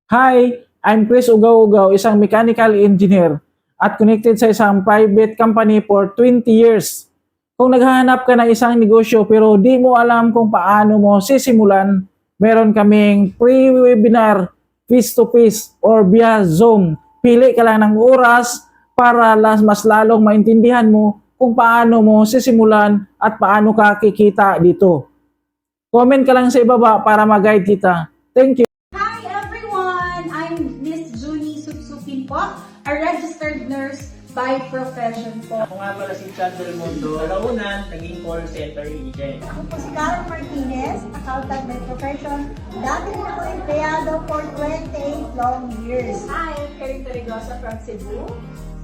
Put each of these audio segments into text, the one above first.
Hi, I'm Chris Ugaw-Ugaw, isang mechanical engineer at connected sa isang private company for 20 years. Kung naghahanap ka ng isang negosyo pero di mo alam kung paano mo sisimulan, meron kaming free webinar, face-to-face or via Zoom. Pili ka lang ng oras para mas lalong maintindihan mo kung paano mo sisimulan at paano ka kikita dito. Comment ka lang sa ibaba para mag-guide kita. Thank you. Hi everyone! I'm Miss Junie Supsupin po, a registered nurse by profession po. Ako nga pala si Chad Del Mundo, kalaunan, naging call center agent. Ako po si Carol Martinez, accountant by profession. Dati rin ako empleyado for 28 long years. Hi, I'm Karin Tarigosa from Cebu.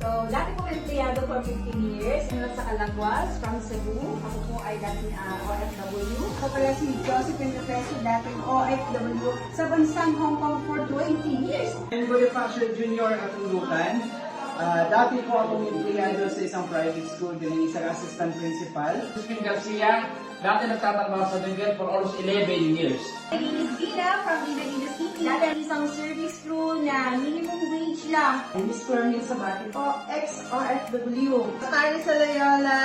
So, dati kong empleyado for 15 years. Sa Calaguas from Cebu. Ako po ay dating OFW. Ako pala si Josephine Repeso, dating OFW sa bansang Hong Kong for 20 years. I'm Bonifacio Jr. Atulukan. Dati po akong empleyado sa isang private school, din isang assistant principal. Josephine Garcia, dati nagtatrabaho sa Benguet for almost 11 years. My name is Gina from Iloilo City. Dati isang service crew na minimum wage lang. Miss Fermin Sabati po, ex-OFW. Tayo sa Loyola,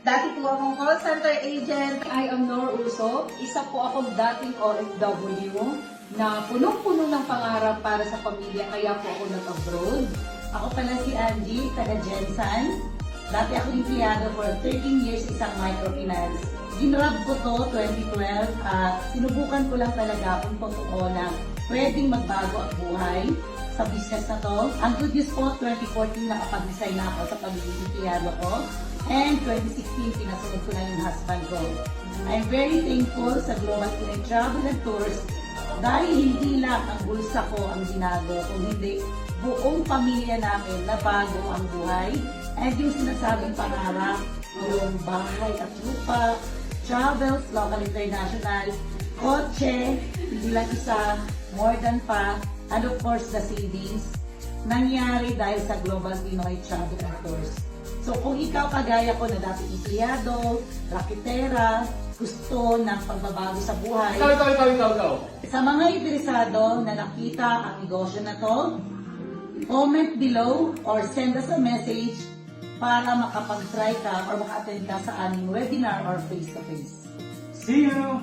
dati po akong call center agent. I am Nor Uso, isa po akong dating OFW na punong-puno ng pangarap para sa pamilya kaya po ako nag-abroad. Ako pala si Angie, taga Jensan. Dati ako empleyado for 13 years isang microfinance. Ginrab ko to 2012 at sinubukan ko lang talaga kung totoo na pwedeng magbago ang buhay sa business na to. Ang good news po, 2014 nakapag-design na ako sa pagiging empleyado ko. And 2016, pinasunod ko na yung husband ko. I'm very thankful sa Global Pinoy Travel and Tours dahil hindi lang ang bulsa ko ang binago, kung hindi buong pamilya namin na bago ang buhay. And yung sinasabing pangarap, yung bahay at lupa, travels, local, international, kotse, hindi lang isa, more than pa, and of course the savings, nangyari dahil sa Global Pinoy Travel and Tours. So kung ikaw kagaya ko na dati empleyado, raketera, gusto ng pagbabago sa buhay, Ikaw. sa mga interesado na nakita ang negosyo na to, comment below or send us a message para makapag-try ka or maka-attend ka sa aming webinar or face-to-face. See you!